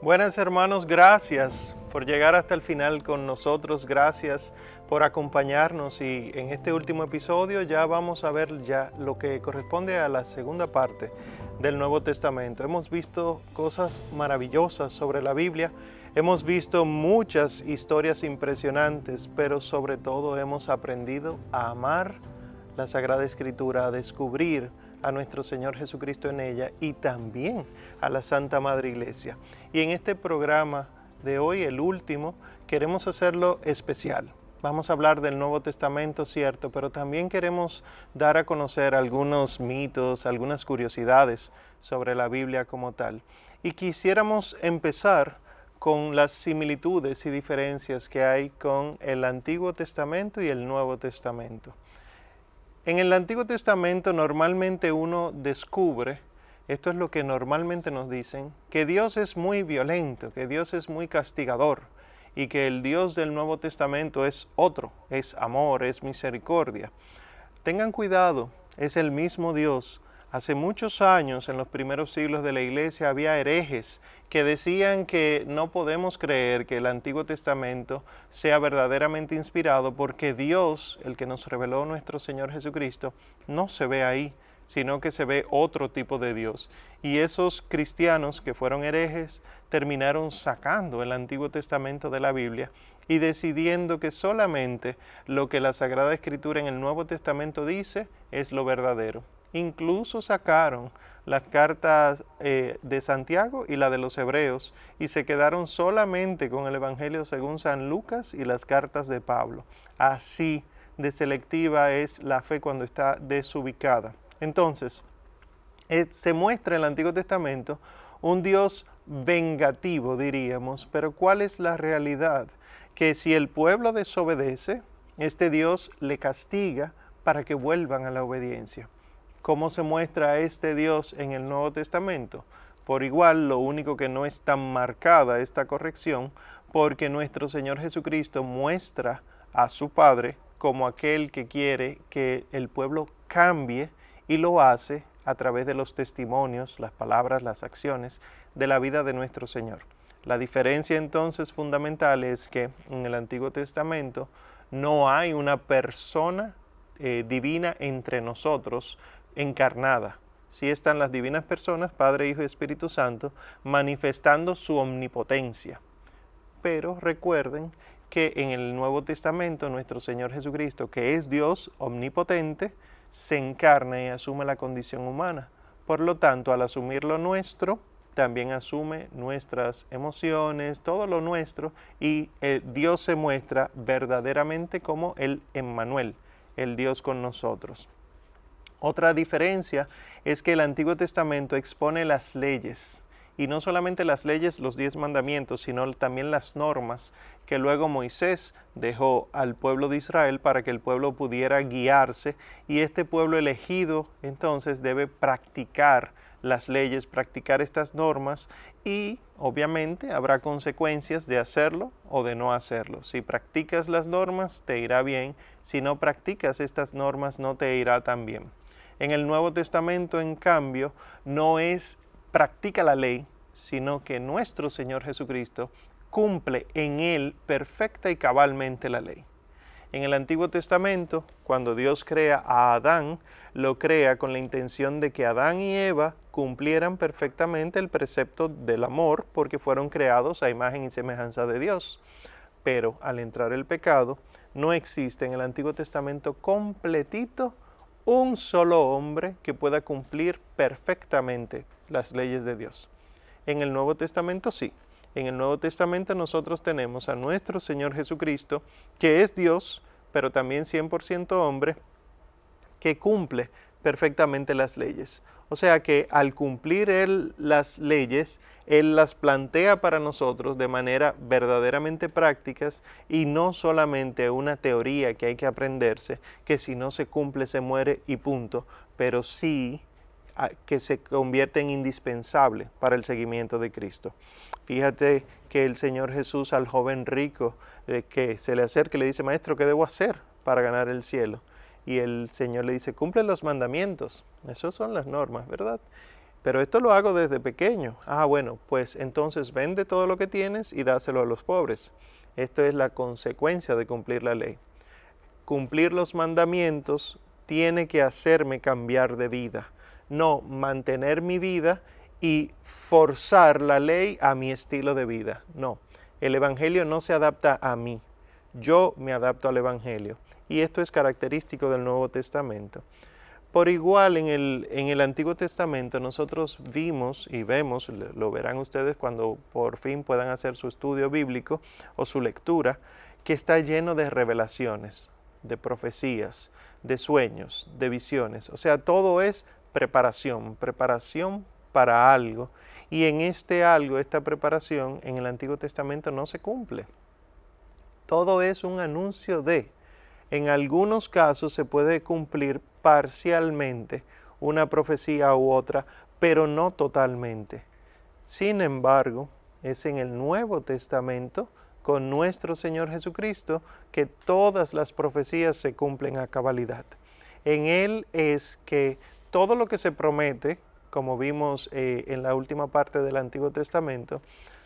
Buenas hermanos, gracias por llegar hasta el final con nosotros, gracias por acompañarnos y en este último episodio ya vamos a ver ya lo que corresponde a la segunda parte del Nuevo Testamento. Hemos visto cosas maravillosas sobre la Biblia, hemos visto muchas historias impresionantes, pero sobre todo hemos aprendido a amar la Sagrada Escritura, a descubrir a nuestro Señor Jesucristo en ella y también a la Santa Madre Iglesia. Y en este programa de hoy, el último, queremos hacerlo especial. Vamos a hablar del Nuevo Testamento, cierto, pero también queremos dar a conocer algunos mitos, algunas curiosidades sobre la Biblia como tal. Y quisiéramos empezar con las similitudes y diferencias que hay con el Antiguo Testamento y el Nuevo Testamento. En el Antiguo Testamento normalmente uno descubre, esto es lo que normalmente nos dicen, que Dios es muy violento, que Dios es muy castigador y que el Dios del Nuevo Testamento es otro, es amor, es misericordia. Tengan cuidado, es el mismo Dios. Hace muchos años, en los primeros siglos de la Iglesia, había herejes que decían que no podemos creer que el Antiguo Testamento sea verdaderamente inspirado porque Dios, el que nos reveló nuestro Señor Jesucristo, no se ve ahí, sino que se ve otro tipo de Dios. Y esos cristianos que fueron herejes terminaron sacando el Antiguo Testamento de la Biblia y decidiendo que solamente lo que la Sagrada Escritura en el Nuevo Testamento dice es lo verdadero. Incluso sacaron las cartas de Santiago y la de los Hebreos y se quedaron solamente con el Evangelio según San Lucas y las cartas de Pablo. Así de selectiva es la fe cuando está desubicada. Entonces, se muestra en el Antiguo Testamento un Dios vengativo, diríamos, pero ¿cuál es la realidad? Que si el pueblo desobedece, este Dios le castiga para que vuelvan a la obediencia. ¿Cómo se muestra este Dios en el Nuevo Testamento? Por igual, lo único que no es tan marcada esta corrección, porque nuestro Señor Jesucristo muestra a su Padre como aquel que quiere que el pueblo cambie y lo hace a través de los testimonios, las palabras, las acciones de la vida de nuestro Señor. La diferencia entonces fundamental es que en el Antiguo Testamento no hay una persona divina entre nosotros encarnada. Sí están las divinas personas, Padre, Hijo y Espíritu Santo, manifestando su omnipotencia. Pero recuerden que en el Nuevo Testamento nuestro Señor Jesucristo, que es Dios omnipotente, se encarna y asume la condición humana. Por lo tanto, al asumir lo nuestro, también asume nuestras emociones, todo lo nuestro, y Dios se muestra verdaderamente como el Emmanuel, el Dios con nosotros. Otra diferencia es que el Antiguo Testamento expone las leyes, y no solamente las leyes, los 10 mandamientos, sino también las normas que luego Moisés dejó al pueblo de Israel para que el pueblo pudiera guiarse, y este pueblo elegido entonces debe practicar las leyes, practicar estas normas, y obviamente habrá consecuencias de hacerlo o de no hacerlo. Si practicas las normas te irá bien, si no practicas estas normas no te irá tan bien. En el Nuevo Testamento, en cambio, no es practica la ley, sino que nuestro Señor Jesucristo cumple en él perfecta y cabalmente la ley. En el Antiguo Testamento, cuando Dios crea a Adán, lo crea con la intención de que Adán y Eva cumplieran perfectamente el precepto del amor, porque fueron creados a imagen y semejanza de Dios. Pero al entrar el pecado, no existe en el Antiguo Testamento completito un solo hombre que pueda cumplir perfectamente las leyes de Dios. En el Nuevo Testamento sí. En el Nuevo Testamento nosotros tenemos a nuestro Señor Jesucristo, que es Dios, pero también 100% hombre, que cumple perfectamente las leyes. O sea que al cumplir Él las leyes, Él las plantea para nosotros de manera verdaderamente prácticas y no solamente una teoría que hay que aprenderse, que si no se cumple se muere y punto, pero sí que se convierte en indispensable para el seguimiento de Cristo. Fíjate que el Señor Jesús al joven rico que se le acerca y le dice, Maestro, ¿qué debo hacer para ganar el cielo? Y el Señor le dice, cumple los mandamientos. Esas son las normas, ¿verdad? pero esto lo hago desde pequeño. Ah, bueno, pues entonces vende todo lo que tienes y dáselo a los pobres. Esto es la consecuencia de cumplir la ley. Cumplir los mandamientos tiene que hacerme cambiar de vida, no mantener mi vida y forzar la ley a mi estilo de vida. No, el Evangelio no se adapta a mí, yo me adapto al Evangelio. Y esto es característico del Nuevo Testamento. Por igual en el Antiguo Testamento nosotros vimos y vemos, lo verán ustedes cuando por fin puedan hacer su estudio bíblico o su lectura, que está lleno de revelaciones, de profecías, de sueños, de visiones. O sea, todo es preparación para algo. Y en este algo, esta preparación, en el Antiguo Testamento no se cumple. Todo es un anuncio de. En algunos casos se puede cumplir parcialmente una profecía u otra, pero no totalmente. Sin embargo, es en el Nuevo Testamento, con nuestro Señor Jesucristo, que todas las profecías se cumplen a cabalidad. En Él es que todo lo que se promete, como vimos en la última parte del Antiguo Testamento,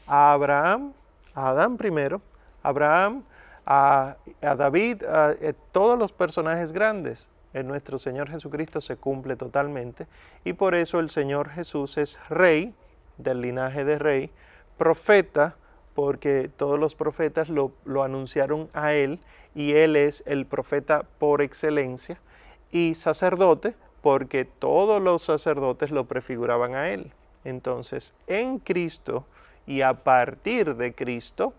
a Abraham, a Adán primero, a David, a todos los personajes grandes, en nuestro Señor Jesucristo se cumple totalmente, y por eso el Señor Jesús es rey, del linaje de rey, profeta, porque todos los profetas lo anunciaron a Él, y Él es el profeta por excelencia, y sacerdote, porque todos los sacerdotes lo prefiguraban a Él. Entonces, en Cristo y a partir de Cristo,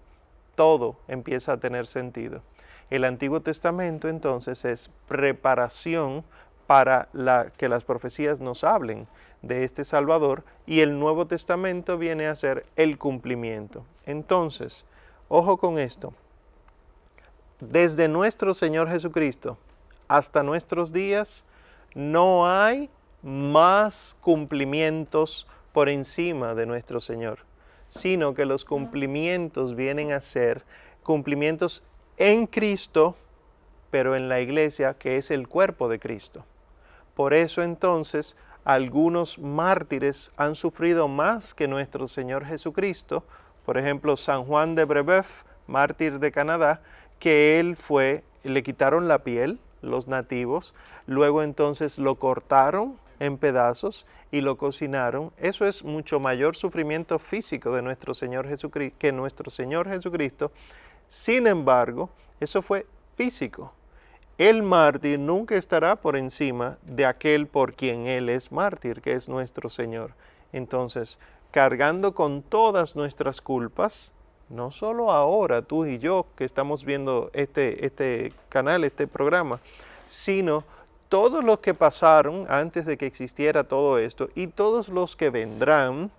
todo empieza a tener sentido. El Antiguo Testamento entonces es preparación para que las profecías nos hablen de este Salvador, y el Nuevo Testamento viene a ser el cumplimiento. Entonces, ojo con esto, desde nuestro Señor Jesucristo hasta nuestros días no hay más cumplimientos por encima de nuestro Señor, sino que los cumplimientos vienen a ser cumplimientos en Cristo, pero en la iglesia, que es el cuerpo de Cristo. Por eso entonces algunos mártires han sufrido más que nuestro Señor Jesucristo. Por ejemplo, San Juan de Brebeuf, mártir de Canadá, que él le quitaron la piel, los nativos, luego entonces lo cortaron en pedazos y lo cocinaron. Eso es mucho mayor sufrimiento físico de nuestro Señor Jesucristo que nuestro Señor Jesucristo. Sin embargo, eso fue físico. El mártir nunca estará por encima de aquel por quien Él es mártir, que es nuestro Señor. Entonces, cargando con todas nuestras culpas, no solo ahora tú y yo que estamos viendo este canal, este programa, sino todos los que pasaron antes de que existiera todo esto y todos los que vendrán,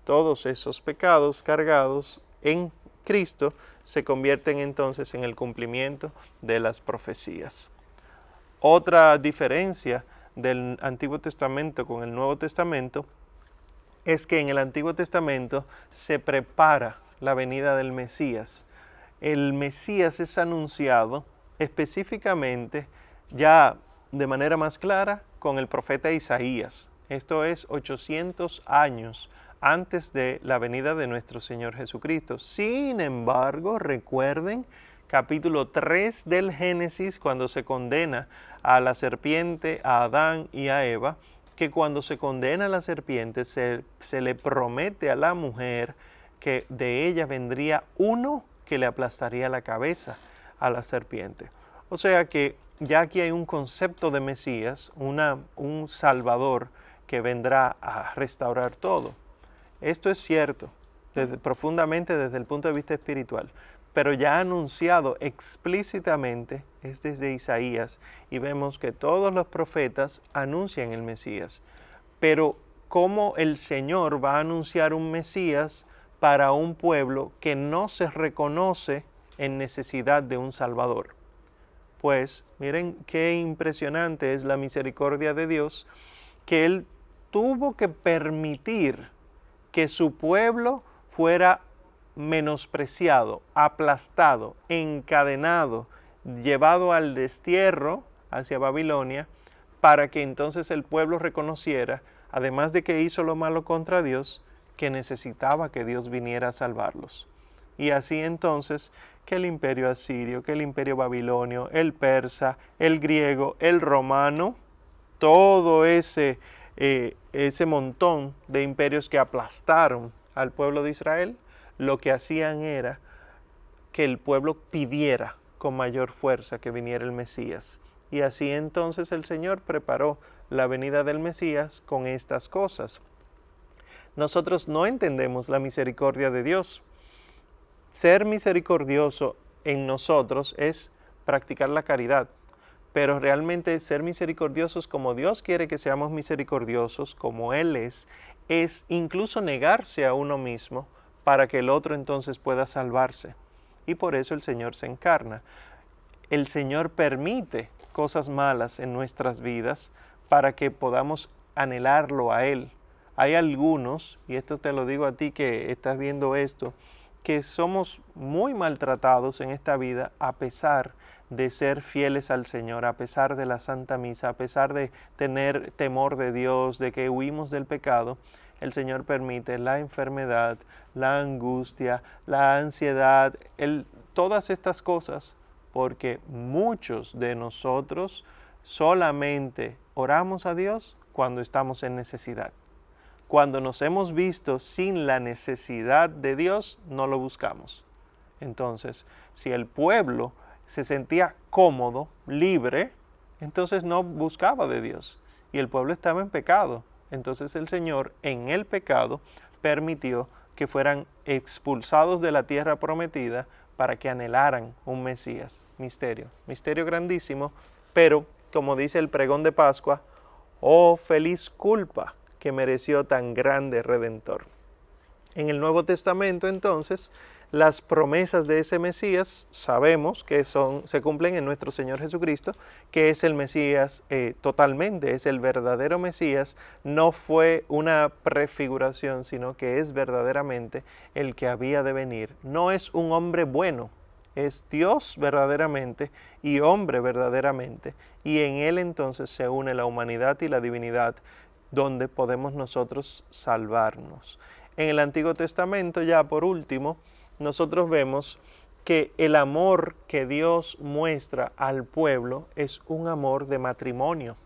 todos esos pecados cargados en Cristo, se convierten entonces en el cumplimiento de las profecías. Otra diferencia del Antiguo Testamento con el Nuevo Testamento es que en el Antiguo Testamento se prepara la venida del Mesías. El Mesías es anunciado específicamente ya de manera más clara con el profeta Isaías. Esto es 800 años antes de la venida de nuestro Señor Jesucristo. Sin embargo, recuerden capítulo 3 del Génesis, cuando se condena a la serpiente, a Adán y a Eva, que cuando se condena a la serpiente se le promete a la mujer que de ella vendría uno que le aplastaría la cabeza a la serpiente. O sea que ya aquí hay un concepto de Mesías, un Salvador que vendrá a restaurar todo. Esto es cierto, profundamente desde el punto de vista espiritual, pero ya anunciado explícitamente es desde Isaías, y vemos que todos los profetas anuncian el Mesías. Pero ¿cómo el Señor va a anunciar un Mesías para un pueblo que no se reconoce en necesidad de un Salvador? Pues miren qué impresionante es la misericordia de Dios, que Él tuvo que permitir que su pueblo fuera menospreciado, aplastado, encadenado, llevado al destierro hacia Babilonia, para que entonces el pueblo reconociera además de que hizo lo malo contra Dios, que necesitaba que Dios viniera a salvarlos. Y así entonces que el imperio asirio, que el imperio babilonio, el persa, el griego, el romano, todo ese montón de imperios que aplastaron al pueblo de Israel, lo que hacían era que el pueblo pidiera con mayor fuerza que viniera el Mesías. Y así entonces el Señor preparó la venida del Mesías con estas cosas. Nosotros no entendemos la misericordia de Dios. Ser misericordioso en nosotros es practicar la caridad, pero realmente ser misericordiosos como Dios quiere que seamos misericordiosos, como Él es incluso negarse a uno mismo para que el otro entonces pueda salvarse. Y por eso el Señor se encarna. El Señor permite cosas malas en nuestras vidas para que podamos anhelarlo a Él. Hay algunos, y esto te lo digo a ti que estás viendo esto, que somos muy maltratados en esta vida a pesar de ser fieles al Señor, a pesar de la Santa Misa, a pesar de tener temor de Dios, de que huimos del pecado. El Señor permite la enfermedad, la angustia, la ansiedad, todas estas cosas, porque muchos de nosotros solamente oramos a Dios cuando estamos en necesidad. Cuando nos hemos visto sin la necesidad de Dios, no lo buscamos. Entonces, si el pueblo se sentía cómodo, libre, entonces no buscaba de Dios. Y el pueblo estaba en pecado. Entonces el Señor, en el pecado, permitió que fueran expulsados de la tierra prometida para que anhelaran un Mesías. Misterio grandísimo, pero como dice el pregón de Pascua, oh feliz culpa que mereció tan grande Redentor. En el Nuevo Testamento entonces, las promesas de ese Mesías sabemos que se cumplen en nuestro Señor Jesucristo, que es el Mesías totalmente, es el verdadero Mesías, no fue una prefiguración, sino que es verdaderamente el que había de venir. No es un hombre bueno, es Dios verdaderamente y hombre verdaderamente, y en Él entonces se une la humanidad y la divinidad, donde podemos nosotros salvarnos. En el Antiguo Testamento, ya por último, nosotros vemos que el amor que Dios muestra al pueblo es un amor de matrimonio.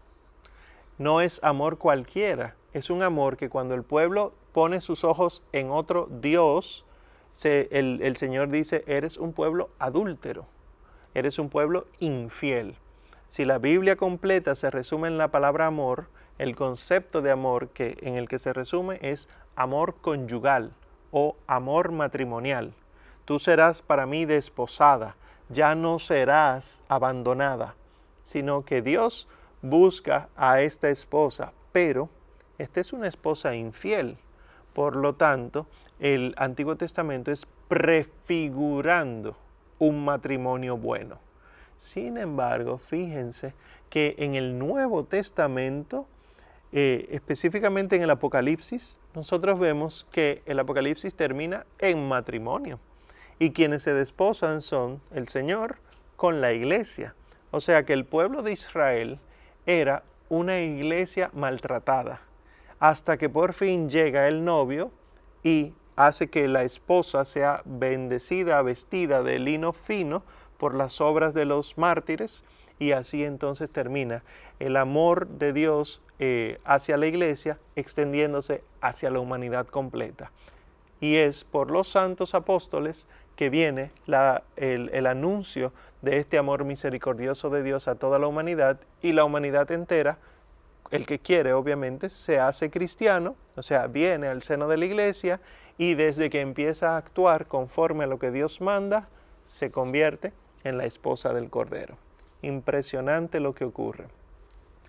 No es amor cualquiera, es un amor que cuando el pueblo pone sus ojos en otro Dios, el Señor dice, eres un pueblo adúltero, eres un pueblo infiel. Si la Biblia completa se resume en la palabra amor, el concepto de amor en el que se resume es amor conyugal o amor matrimonial. Tú serás para mí desposada, ya no serás abandonada, sino que Dios busca a esta esposa, pero esta es una esposa infiel. Por lo tanto, el Antiguo Testamento es prefigurando un matrimonio bueno. Sin embargo, fíjense que en el Nuevo Testamento, específicamente en el Apocalipsis, nosotros vemos que el Apocalipsis termina en matrimonio y quienes se desposan son el Señor con la iglesia. O sea que el pueblo de Israel era una iglesia maltratada hasta que por fin llega el novio y hace que la esposa sea bendecida, vestida de lino fino por las obras de los mártires, y así entonces termina el amor de Dios hacia la iglesia, extendiéndose hacia la humanidad completa. Y es por los santos apóstoles que viene el anuncio de este amor misericordioso de Dios a toda la humanidad, y la humanidad entera, el que quiere obviamente, se hace cristiano, o sea, viene al seno de la iglesia, y desde que empieza a actuar conforme a lo que Dios manda, se convierte en la esposa del Cordero. Impresionante lo que ocurre.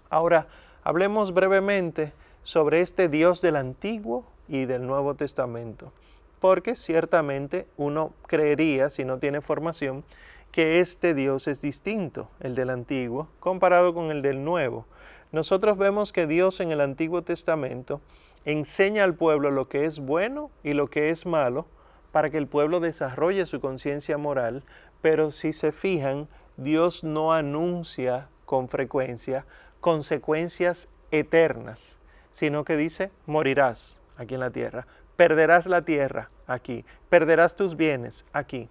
Ahora, hablemos brevemente sobre este Dios del Antiguo y del Nuevo Testamento, porque ciertamente uno creería, si no tiene formación, que este Dios es distinto, el del Antiguo, comparado con el del Nuevo. Nosotros vemos que Dios en el Antiguo Testamento enseña al pueblo lo que es bueno y lo que es malo, para que el pueblo desarrolle su conciencia moral, pero si se fijan, Dios no anuncia con frecuencia consecuencias eternas, sino que dice morirás aquí en la tierra, perderás la tierra aquí, perderás tus bienes aquí.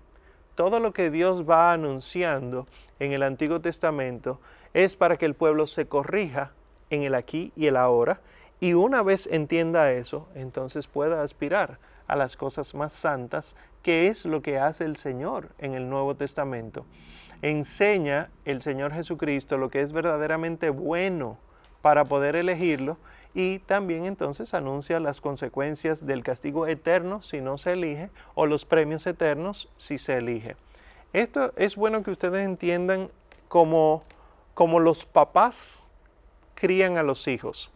Todo lo que Dios va anunciando en el Antiguo Testamento es para que el pueblo se corrija en el aquí y el ahora, y una vez entienda eso, entonces pueda aspirar a las cosas más santas, que es lo que hace el Señor en el Nuevo Testamento. Enseña el Señor Jesucristo lo que es verdaderamente bueno para poder elegirlo, y también entonces anuncia las consecuencias del castigo eterno si no se elige, o los premios eternos si se elige. Esto es bueno que ustedes entiendan como los papás crían a los hijos.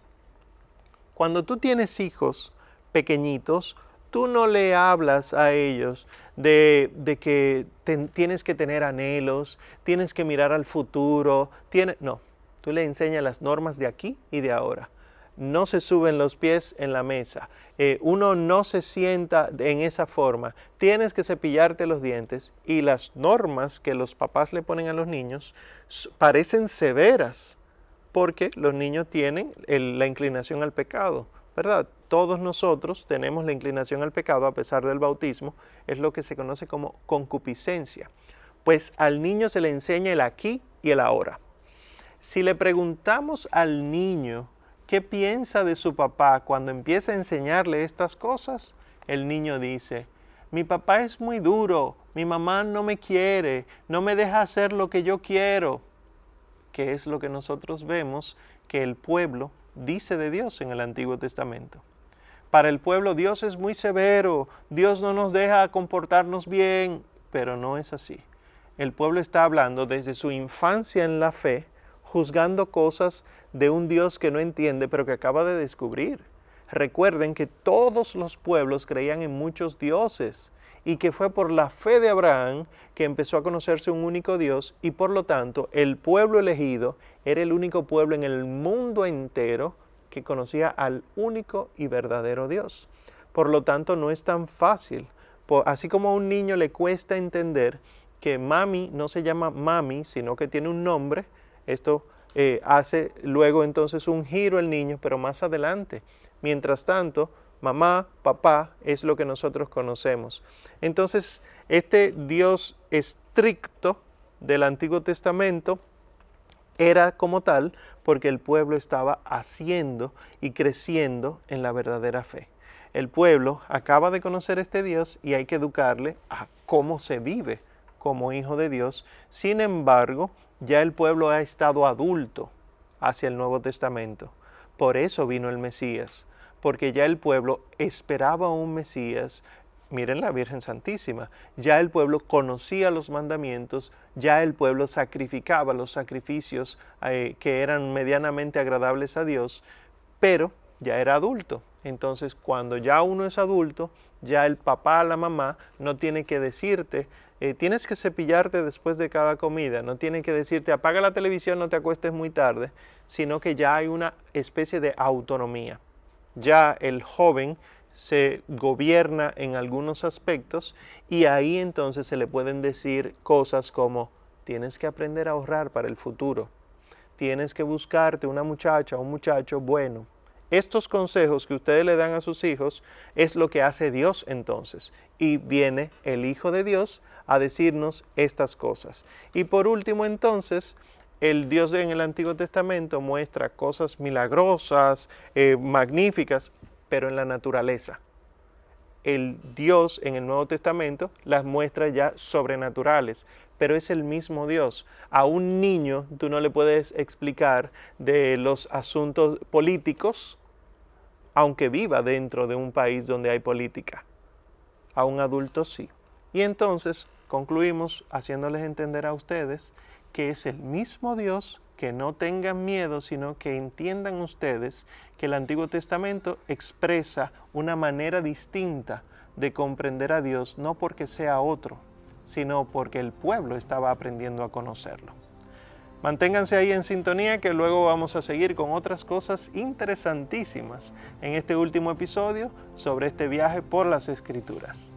Cuando tú tienes hijos pequeñitos, tú no le hablas a ellos de que tienes que tener anhelos, tienes que mirar al futuro. No, tú le enseñas las normas de aquí y de ahora. No se suben los pies en la mesa. Uno no se sienta en esa forma. Tienes que cepillarte los dientes, y las normas que los papás le ponen a los niños parecen severas, porque los niños tienen la inclinación al pecado, ¿verdad? Todos nosotros tenemos la inclinación al pecado a pesar del bautismo, es lo que se conoce como concupiscencia. Pues al niño se le enseña el aquí y el ahora. Si le preguntamos al niño qué piensa de su papá cuando empieza a enseñarle estas cosas, el niño dice: mi papá es muy duro, mi mamá no me quiere, no me deja hacer lo que yo quiero. Que es lo que nosotros vemos que el pueblo dice de Dios en el Antiguo Testamento. Para el pueblo Dios es muy severo, Dios no nos deja comportarnos bien, pero no es así. El pueblo está hablando desde su infancia en la fe, juzgando cosas de un Dios que no entiende, pero que acaba de descubrir. Recuerden que todos los pueblos creían en muchos dioses, y que fue por la fe de Abraham que empezó a conocerse un único Dios, y por lo tanto el pueblo elegido era el único pueblo en el mundo entero que conocía al único y verdadero Dios. Por lo tanto no es tan fácil, así como a un niño le cuesta entender que mami no se llama mami, sino que tiene un nombre. Esto hace luego entonces un giro el niño, pero más adelante. Mientras tanto, mamá, papá es lo que nosotros conocemos. Entonces, este Dios estricto del Antiguo Testamento era como tal porque el pueblo estaba haciendo y creciendo en la verdadera fe. El pueblo acaba de conocer este Dios y hay que educarle a cómo se vive como hijo de Dios. Sin embargo, ya el pueblo ha estado adulto hacia el Nuevo Testamento. Por eso vino el Mesías, porque ya el pueblo esperaba un Mesías. Miren la Virgen Santísima, ya el pueblo conocía los mandamientos, ya el pueblo sacrificaba los sacrificios que eran medianamente agradables a Dios, pero ya era adulto. Entonces, cuando ya uno es adulto, ya el papá, la mamá, no tiene que decirte, tienes que cepillarte después de cada comida, no tiene que decirte, apaga la televisión, no te acuestes muy tarde, sino que ya hay una especie de autonomía. Ya el joven se gobierna en algunos aspectos, y ahí entonces se le pueden decir cosas como: tienes que aprender a ahorrar para el futuro, tienes que buscarte una muchacha o un muchacho bueno. Estos consejos que ustedes le dan a sus hijos es lo que hace Dios entonces, y viene el Hijo de Dios a decirnos estas cosas. Y por último entonces, el Dios en el Antiguo Testamento muestra cosas milagrosas, magníficas, pero en la naturaleza. El Dios en el Nuevo Testamento las muestra ya sobrenaturales, pero es el mismo Dios. A un niño tú no le puedes explicar de los asuntos políticos, aunque viva dentro de un país donde hay política. A un adulto sí. Y entonces concluimos haciéndoles entender a ustedes que es el mismo Dios, que no tengan miedo, sino que entiendan ustedes que el Antiguo Testamento expresa una manera distinta de comprender a Dios, no porque sea otro, sino porque el pueblo estaba aprendiendo a conocerlo. Manténganse ahí en sintonía, que luego vamos a seguir con otras cosas interesantísimas en este último episodio sobre este viaje por las Escrituras.